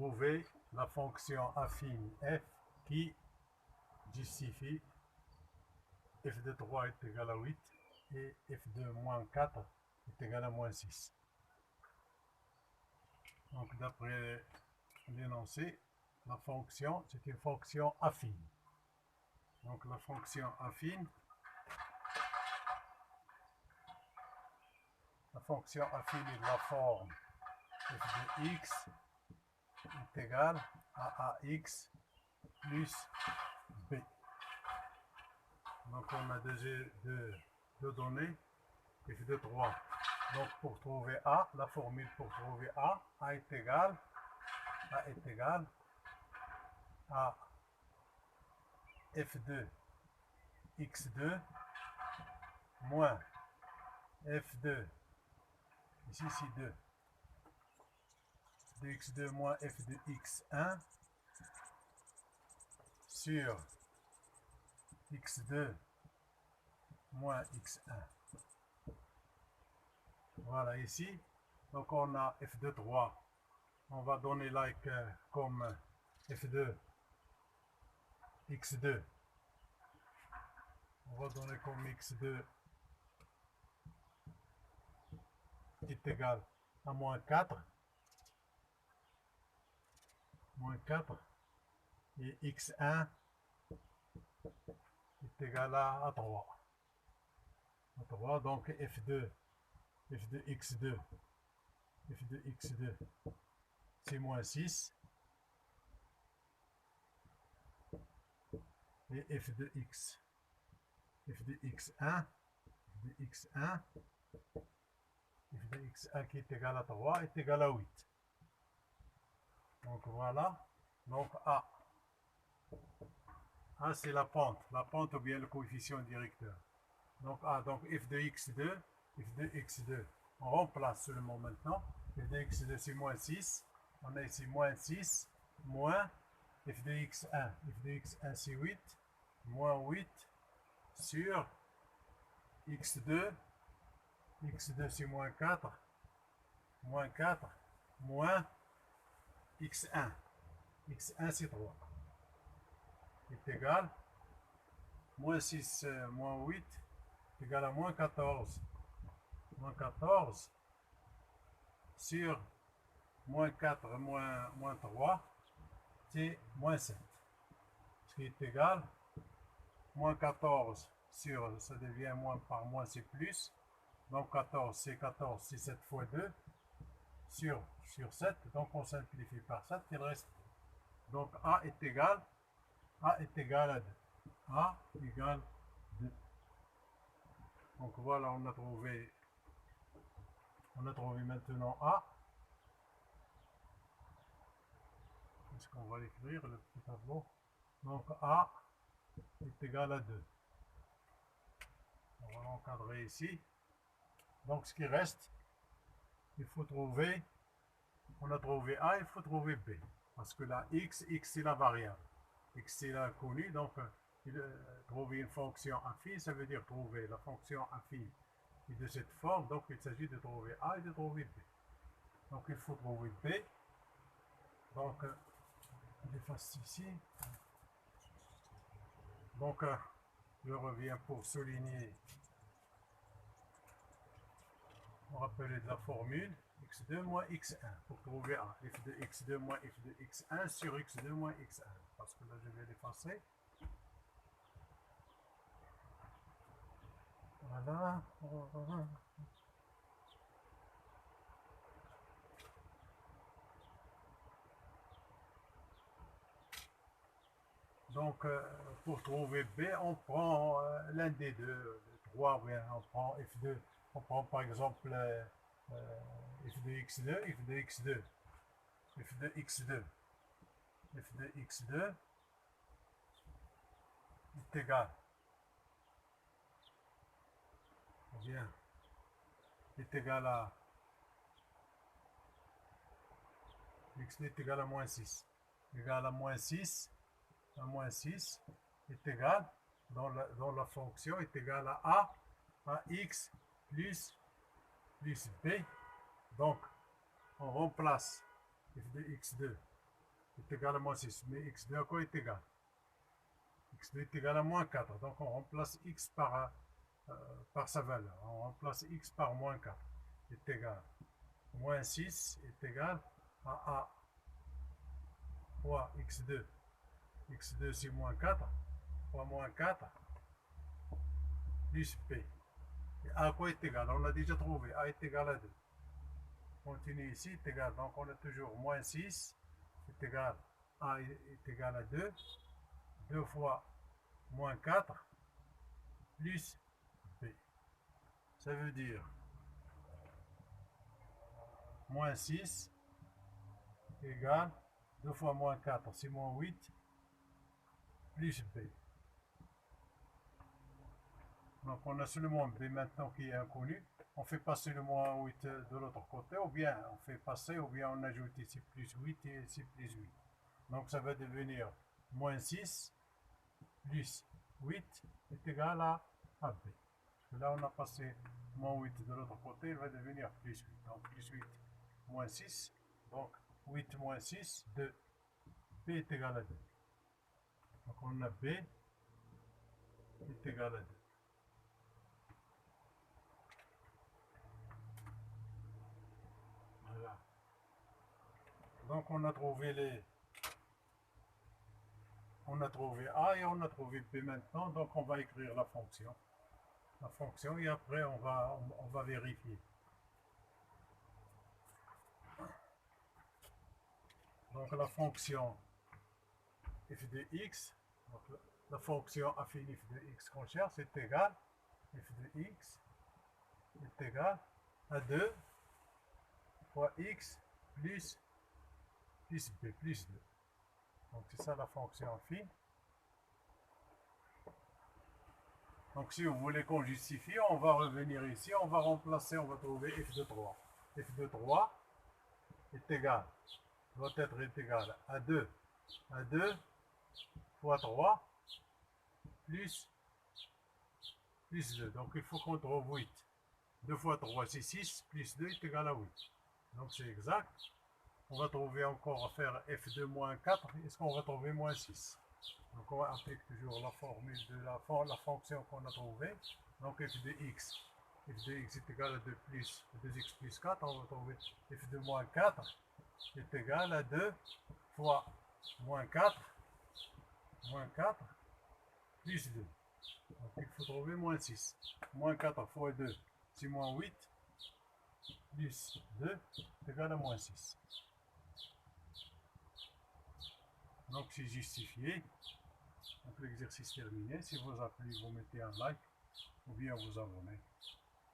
trouver la fonction affine f qui justifie f de 3 est égal à 8 et f de moins 4 est égal à moins 6. Donc d'après l'énoncé, la fonction, c'est une fonction affine. Donc la fonction affine, est de la forme f de x est égal à ax plus b. Donc on a deux données, f de 3. Donc pour trouver a, la formule pour trouver a est égal à f de x2 moins f de, ici c'est 2, de x2 moins f de x1 sur x2 moins x1. Voilà ici. Donc on a f de 3. On va donner like comme f de x2. On va donner comme x2 est égal à moins 4. Moins 4. Et x1 est égal à 3. À 3. Donc f de x2, c'est moins 6. Et f de x1 qui est égal à 3 est égal à 8. Donc voilà. Donc A c'est la pente ou bien le coefficient directeur. Donc A, donc f de x2, on remplace seulement maintenant. F de x2 c'est moins 6. On a ici moins 6 moins f de x1. F de x1 c'est 8. Moins 8 sur x2. x2 c'est moins 4. Moins 4 moins x1. x1 c'est 3. Est égal moins 6 moins 8 est égal à moins 14. Moins 14 sur moins 4 moins 3 c'est moins 7. Ce qui est égal moins 14 sur, ça devient moins par moins c'est plus. Donc 14 c'est 7 fois 2 sur 7. Donc on simplifie par 7, il reste. Donc A est égal à 2. A égale 2. Donc voilà, on a trouvé maintenant A. Est-ce qu'on va l'écrire, le petit tableau? Donc A est égal à 2. On va l'encadrer ici. Donc ce qui reste, il faut trouver, on a trouvé A, il faut trouver B. Parce que là, x c'est la variable. X c'est l'inconnu, donc trouver une fonction affine, ça veut dire trouver la fonction affine de cette forme. Donc il s'agit de trouver A et de trouver B. Donc il faut trouver B. Donc j'efface ici. Donc je reviens pour souligner, on rappelle de la formule x2 moins x1 pour trouver A. F de x2 moins f de x1 sur x2 moins x1. Parce que là je vais l'effacer. Voilà. Donc, pour trouver B, on prend l'un des deux, 3, bien, on prend F2, on prend par exemple F de X2, F de X2, F de X2, F de X2 est égal, bien, est égal à, X2 est égal à moins 6, égal à moins 6, à moins 6 est égal, dans la fonction, est égal à x plus B. Donc, on remplace f de x2 est égal à moins 6. Mais x2 à quoi est égal? x2 est égal à moins 4. Donc on remplace x par sa valeur. On remplace x par moins 4 est égal. Moins 6 est égal à a fois x2. x2 c'est moins 4 fois moins 4 plus p. Et a à quoi est égal? On l'a déjà trouvé. A est égal à 2. Continue ici, est égal. Donc on a toujours moins 6 est égal. A est égal à 2. 2 fois moins 4 plus b. Ça veut dire moins 6 égale 2 fois moins 4, c'est moins 8 plus b. Donc on a seulement b maintenant qui est inconnu. On fait passer le moins 8 de l'autre côté, ou bien on fait passer, ou bien on ajoute ici plus 8 et ici plus 8. Donc ça va devenir moins 6 plus 8 est égal à b. Parce que là on a passé moins 8 de l'autre côté, il va devenir plus 8. Donc plus 8 moins 6, donc 8 moins 6, 2. B est égal à 2. Donc on a b est égal à 2. Voilà. Donc on a trouvé on a trouvé a et on a trouvé b maintenant. Donc on va écrire la fonction. La fonction et après on va vérifier. Donc la fonction f de x, donc la fonction affine f de x qu'on cherche est égal, f de x est égal à 2 fois x plus b plus 2. Donc c'est ça la fonction affine. Donc si vous voulez qu'on justifie, on va revenir ici, on va remplacer, on va trouver f de 3. f de 3 est égal, doit être égal à 2 fois 3 plus 2. Donc il faut qu'on trouve 8. 2 fois 3 c'est 6, plus 2 est égal à 8. Donc c'est exact. On va trouver encore faire f de moins 4. Est-ce qu'on va trouver moins 6? Donc on applique toujours la formule de la fonction qu'on a trouvée. Donc f de x est égal à 2x plus 4. On va trouver f de moins 4 est égal à 2 fois moins 4 plus 2. Donc il faut trouver moins 6. Moins 4 fois 2, c'est moins 8, plus 2 est égal à moins 6. Donc c'est justifié. Donc l'exercice terminé. Si vous a plu, vous mettez un like ou bien vous abonnez.